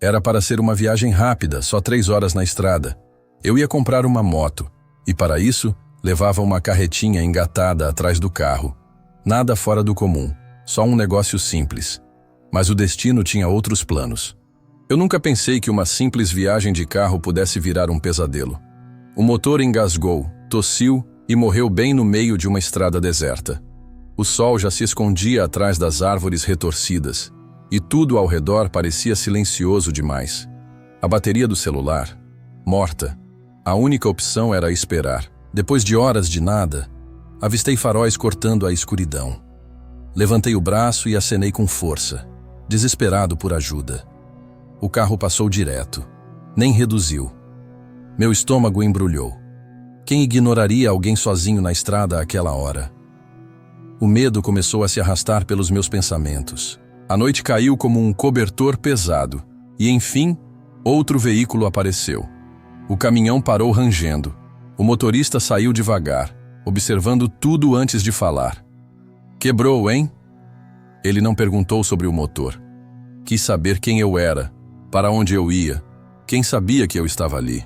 Era para ser uma viagem rápida, só 3 horas na estrada. Eu ia comprar uma moto, e para isso, levava uma carretinha engatada atrás do carro. Nada fora do comum, só um negócio simples. Mas o destino tinha outros planos. Eu nunca pensei que uma simples viagem de carro pudesse virar um pesadelo. O motor engasgou, tossiu e morreu bem no meio de uma estrada deserta. O sol já se escondia atrás das árvores retorcidas, e tudo ao redor parecia silencioso demais. A bateria do celular, morta. A única opção era esperar. Depois de horas de nada, avistei faróis cortando a escuridão. Levantei o braço e acenei com força, desesperado por ajuda. O carro passou direto, nem reduziu. Meu estômago embrulhou. Quem ignoraria alguém sozinho na estrada àquela hora? O medo começou a se arrastar pelos meus pensamentos. A noite caiu como um cobertor pesado, e enfim, outro veículo apareceu. O caminhão parou rangendo. O motorista saiu devagar, observando tudo antes de falar. Quebrou, hein? Ele não perguntou sobre o motor. Quis saber quem eu era, para onde eu ia, quem sabia que eu estava ali.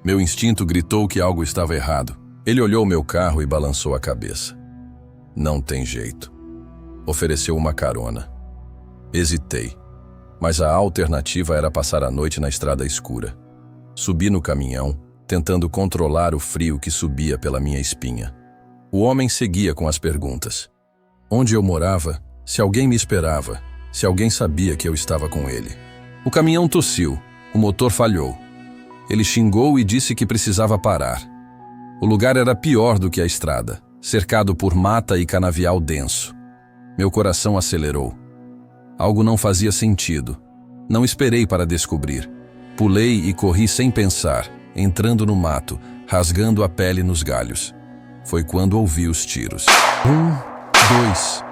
Meu instinto gritou que algo estava errado. Ele olhou meu carro e balançou a cabeça. Não tem jeito. Ofereceu uma carona. Hesitei, mas a alternativa era passar a noite na estrada escura. Subi no caminhão, tentando controlar o frio que subia pela minha espinha. O homem seguia com as perguntas. Onde eu morava, se alguém me esperava, se alguém sabia que eu estava com ele. O caminhão tossiu, o motor falhou. Ele xingou e disse que precisava parar. O lugar era pior do que a estrada, cercado por mata e canavial denso. Meu coração acelerou. Algo não fazia sentido. Não esperei para descobrir. Pulei e corri sem pensar, entrando no mato, rasgando a pele nos galhos. Foi quando ouvi os tiros. 1, 2,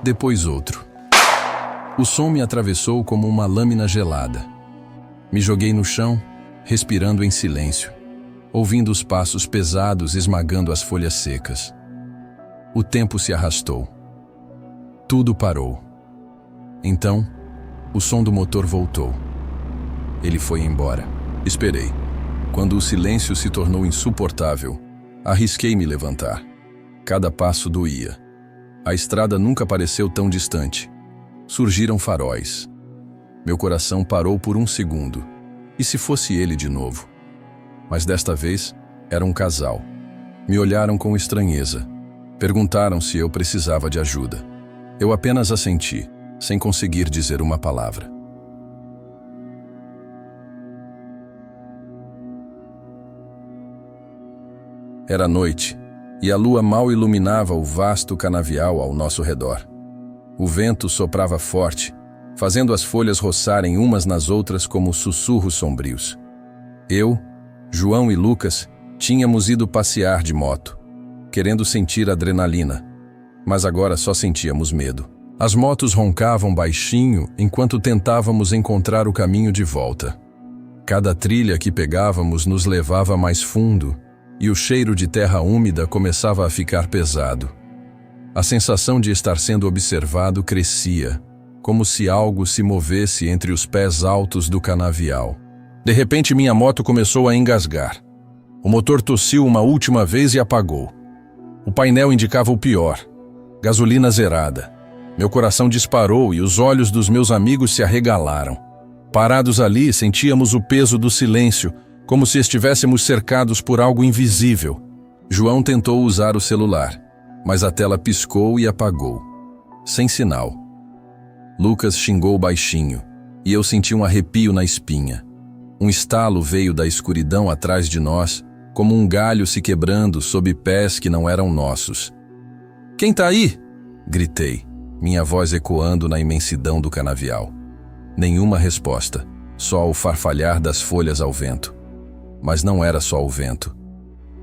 depois outro. O som me atravessou como uma lâmina gelada. Me joguei no chão, respirando em silêncio, ouvindo os passos pesados esmagando as folhas secas. O tempo se arrastou. Tudo parou. Então, o som do motor voltou. Ele foi embora. Esperei. Quando o silêncio se tornou insuportável, arrisquei me levantar. Cada passo doía. A estrada nunca pareceu tão distante. Surgiram faróis. Meu coração parou por um segundo. E se fosse ele de novo? Mas desta vez, era um casal. Me olharam com estranheza. Perguntaram se eu precisava de ajuda. Eu apenas assenti, sem conseguir dizer uma palavra. Era noite, e a lua mal iluminava o vasto canavial ao nosso redor. O vento soprava forte, fazendo as folhas roçarem umas nas outras como sussurros sombrios. Eu, João e Lucas tínhamos ido passear de moto, querendo sentir adrenalina, mas agora só sentíamos medo. As motos roncavam baixinho enquanto tentávamos encontrar o caminho de volta. Cada trilha que pegávamos nos levava mais fundo, e o cheiro de terra úmida começava a ficar pesado. A sensação de estar sendo observado crescia, como se algo se movesse entre os pés altos do canavial. De repente minha moto começou a engasgar. O motor tossiu uma última vez e apagou. O painel indicava o pior: gasolina zerada. Meu coração disparou e os olhos dos meus amigos se arregalaram. Parados ali, sentíamos o peso do silêncio, como se estivéssemos cercados por algo invisível. João tentou usar o celular, mas a tela piscou e apagou. Sem sinal. Lucas xingou baixinho, e eu senti um arrepio na espinha. Um estalo veio da escuridão atrás de nós, como um galho se quebrando sob pés que não eram nossos. "Quem tá aí?" gritei, minha voz ecoando na imensidão do canavial. Nenhuma resposta, só o farfalhar das folhas ao vento. Mas não era só o vento.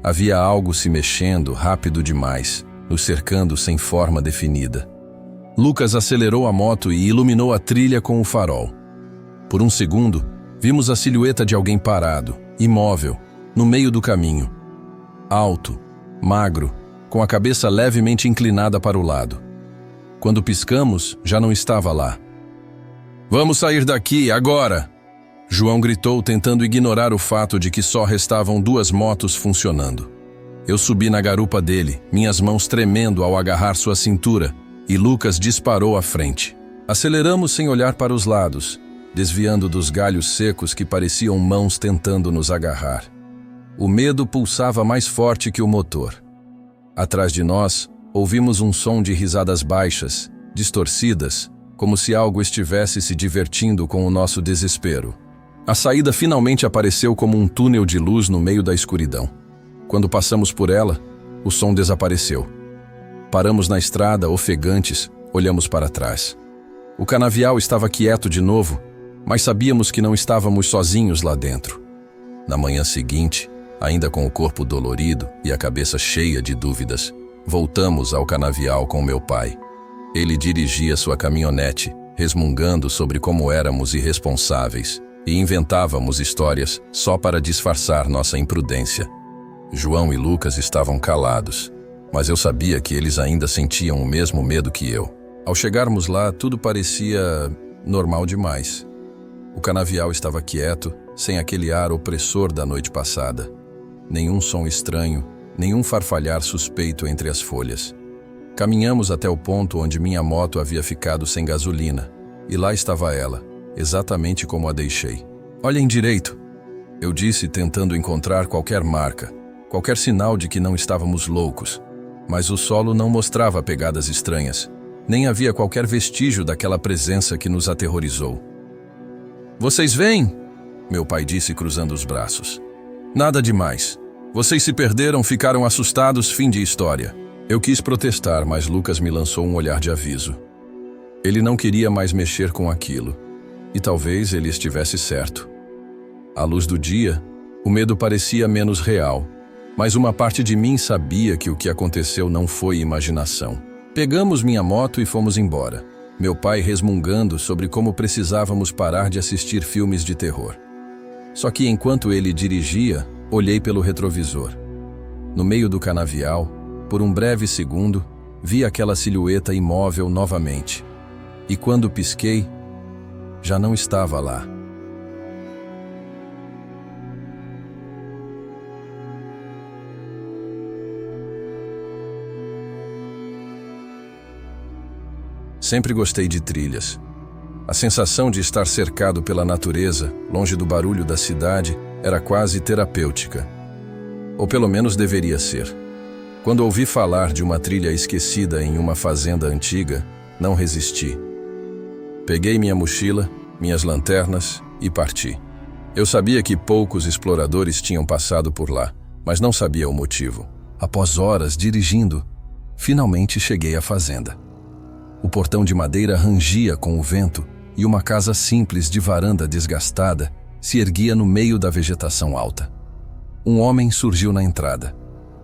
Havia algo se mexendo rápido demais, nos cercando sem forma definida. Lucas acelerou a moto e iluminou a trilha com o farol. Por um segundo, vimos a silhueta de alguém parado, imóvel, no meio do caminho. Alto, magro, com a cabeça levemente inclinada para o lado. Quando piscamos, já não estava lá. "Vamos sair daqui, agora!" João gritou, tentando ignorar o fato de que só restavam 2 motos funcionando. Eu subi na garupa dele, minhas mãos tremendo ao agarrar sua cintura, e Lucas disparou à frente. Aceleramos sem olhar para os lados, desviando dos galhos secos que pareciam mãos tentando nos agarrar. O medo pulsava mais forte que o motor. Atrás de nós, ouvimos um som de risadas baixas, distorcidas, como se algo estivesse se divertindo com o nosso desespero. A saída finalmente apareceu como um túnel de luz no meio da escuridão. Quando passamos por ela, o som desapareceu. Paramos na estrada, ofegantes, olhamos para trás. O canavial estava quieto de novo, mas sabíamos que não estávamos sozinhos lá dentro. Na manhã seguinte, ainda com o corpo dolorido e a cabeça cheia de dúvidas, voltamos ao canavial com meu pai. Ele dirigia sua caminhonete, resmungando sobre como éramos irresponsáveis, e inventávamos histórias só para disfarçar nossa imprudência. João e Lucas estavam calados, mas eu sabia que eles ainda sentiam o mesmo medo que eu. Ao chegarmos lá, tudo parecia normal demais. O canavial estava quieto, sem aquele ar opressor da noite passada. Nenhum som estranho, nenhum farfalhar suspeito entre as folhas. Caminhamos até o ponto onde minha moto havia ficado sem gasolina, e lá estava ela, exatamente como a deixei. "Olhem direito", eu disse, tentando encontrar qualquer marca, qualquer sinal de que não estávamos loucos. Mas o solo não mostrava pegadas estranhas, nem havia qualquer vestígio daquela presença que nos aterrorizou. "Vocês veem?", meu pai disse, cruzando os braços. "Nada demais. Vocês se perderam, ficaram assustados, fim de história." Eu quis protestar, mas Lucas me lançou um olhar de aviso. Ele não queria mais mexer com aquilo. E talvez ele estivesse certo. À luz do dia, o medo parecia menos real, mas uma parte de mim sabia que o que aconteceu não foi imaginação. Pegamos minha moto e fomos embora, meu pai resmungando sobre como precisávamos parar de assistir filmes de terror. Só que enquanto ele dirigia, olhei pelo retrovisor. No meio do canavial, por um breve segundo, vi aquela silhueta imóvel novamente. E quando pisquei, já não estava lá. Sempre gostei de trilhas. A sensação de estar cercado pela natureza, longe do barulho da cidade, era quase terapêutica. Ou pelo menos deveria ser. Quando ouvi falar de uma trilha esquecida em uma fazenda antiga, não resisti. Peguei minha mochila, minhas lanternas e parti. Eu sabia que poucos exploradores tinham passado por lá, mas não sabia o motivo. Após horas dirigindo, finalmente cheguei à fazenda. O portão de madeira rangia com o vento e uma casa simples de varanda desgastada se erguia no meio da vegetação alta. Um homem surgiu na entrada.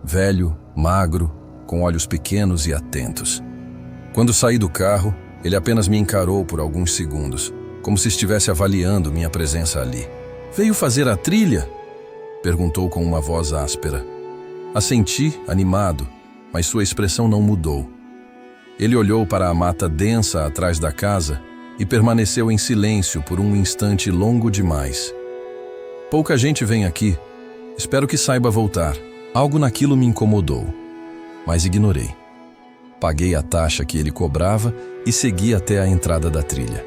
Velho, magro, com olhos pequenos e atentos. Quando saí do carro, ele apenas me encarou por alguns segundos, como se estivesse avaliando minha presença ali. "Veio fazer a trilha?", perguntou com uma voz áspera. Assenti, animado, mas sua expressão não mudou. Ele olhou para a mata densa atrás da casa e permaneceu em silêncio por um instante longo demais. "Pouca gente vem aqui. Espero que saiba voltar." Algo naquilo me incomodou, mas ignorei. Paguei a taxa que ele cobrava e segui até a entrada da trilha.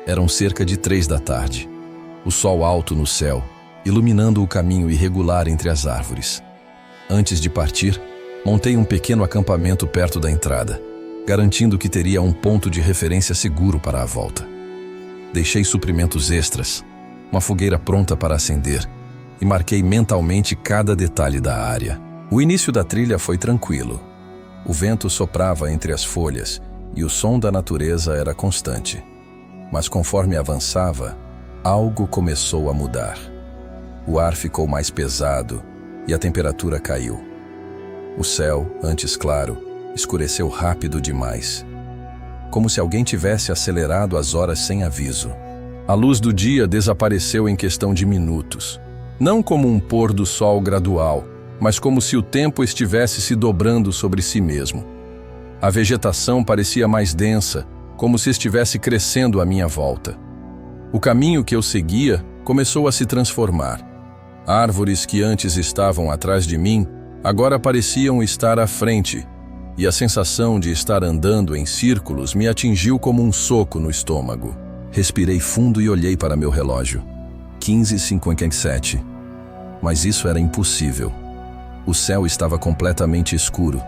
Eram cerca de 3 da tarde. O sol alto no céu, iluminando o caminho irregular entre as árvores. Antes de partir, montei um pequeno acampamento perto da entrada, garantindo que teria um ponto de referência seguro para a volta. Deixei suprimentos extras, uma fogueira pronta para acender, e marquei mentalmente cada detalhe da área. O início da trilha foi tranquilo. O vento soprava entre as folhas e o som da natureza era constante. Mas conforme avançava, algo começou a mudar. O ar ficou mais pesado e a temperatura caiu. O céu, antes claro, escureceu rápido demais, como se alguém tivesse acelerado as horas sem aviso. A luz do dia desapareceu em questão de minutos. Não como um pôr do sol gradual, mas como se o tempo estivesse se dobrando sobre si mesmo. A vegetação parecia mais densa, como se estivesse crescendo à minha volta. O caminho que eu seguia começou a se transformar. Árvores que antes estavam atrás de mim, agora pareciam estar à frente, e a sensação de estar andando em círculos me atingiu como um soco no estômago. Respirei fundo e olhei para meu relógio. 15h57. Mas isso era impossível. O céu estava completamente escuro.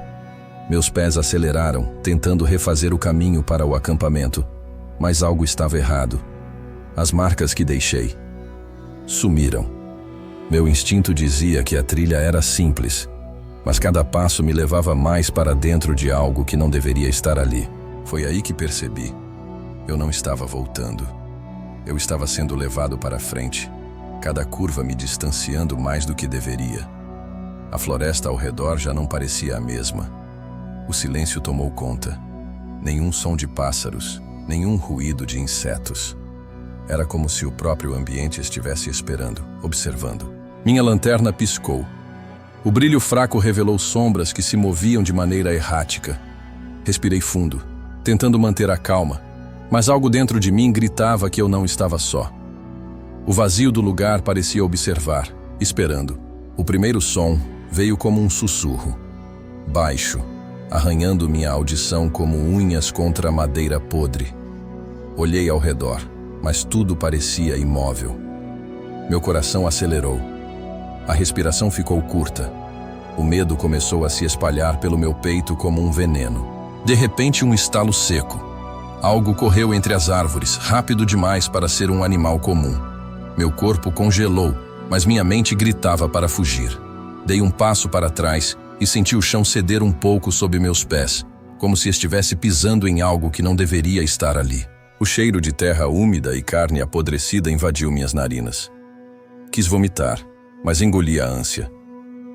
Meus pés aceleraram, tentando refazer o caminho para o acampamento, mas algo estava errado. As marcas que deixei sumiram. Meu instinto dizia que a trilha era simples, mas cada passo me levava mais para dentro de algo que não deveria estar ali. Foi aí que percebi. Eu não estava voltando. Eu estava sendo levado para frente, cada curva me distanciando mais do que deveria. A floresta ao redor já não parecia a mesma. O silêncio tomou conta. Nenhum som de pássaros, nenhum ruído de insetos. Era como se o próprio ambiente estivesse esperando, observando. Minha lanterna piscou. O brilho fraco revelou sombras que se moviam de maneira errática. Respirei fundo, tentando manter a calma, mas algo dentro de mim gritava que eu não estava só. O vazio do lugar parecia observar, esperando. O primeiro som veio como um sussurro, baixo, arranhando minha audição como unhas contra madeira podre. Olhei ao redor, mas tudo parecia imóvel. Meu coração acelerou. A respiração ficou curta. O medo começou a se espalhar pelo meu peito como um veneno. De repente, um estalo seco. Algo correu entre as árvores, rápido demais para ser um animal comum. Meu corpo congelou, mas minha mente gritava para fugir. Dei um passo para trás e senti o chão ceder um pouco sob meus pés, como se estivesse pisando em algo que não deveria estar ali. O cheiro de terra úmida e carne apodrecida invadiu minhas narinas. Quis vomitar, mas engoli a ânsia.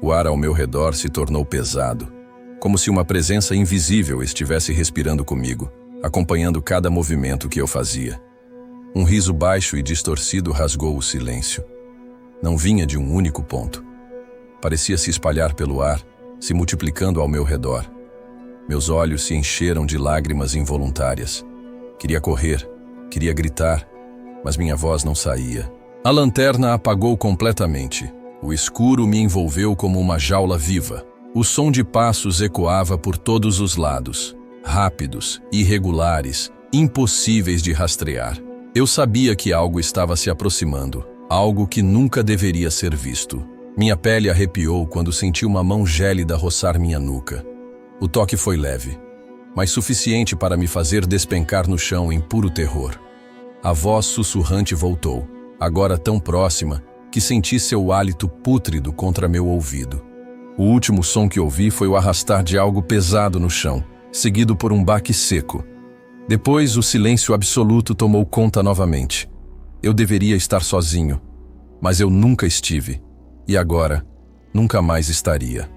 O ar ao meu redor se tornou pesado, como se uma presença invisível estivesse respirando comigo, acompanhando cada movimento que eu fazia. Um riso baixo e distorcido rasgou o silêncio. Não vinha de um único ponto. Parecia se espalhar pelo ar, se multiplicando ao meu redor. Meus olhos se encheram de lágrimas involuntárias. Queria correr, queria gritar, mas minha voz não saía. A lanterna apagou completamente. O escuro me envolveu como uma jaula viva. O som de passos ecoava por todos os lados, rápidos, irregulares, impossíveis de rastrear. Eu sabia que algo estava se aproximando, algo que nunca deveria ser visto. Minha pele arrepiou quando senti uma mão gélida roçar minha nuca. O toque foi leve, mas suficiente para me fazer despencar no chão em puro terror. A voz sussurrante voltou, agora tão próxima que senti seu hálito pútrido contra meu ouvido. O último som que ouvi foi o arrastar de algo pesado no chão, seguido por um baque seco. Depois, o silêncio absoluto tomou conta novamente. Eu deveria estar sozinho, mas eu nunca estive, e agora, nunca mais estaria.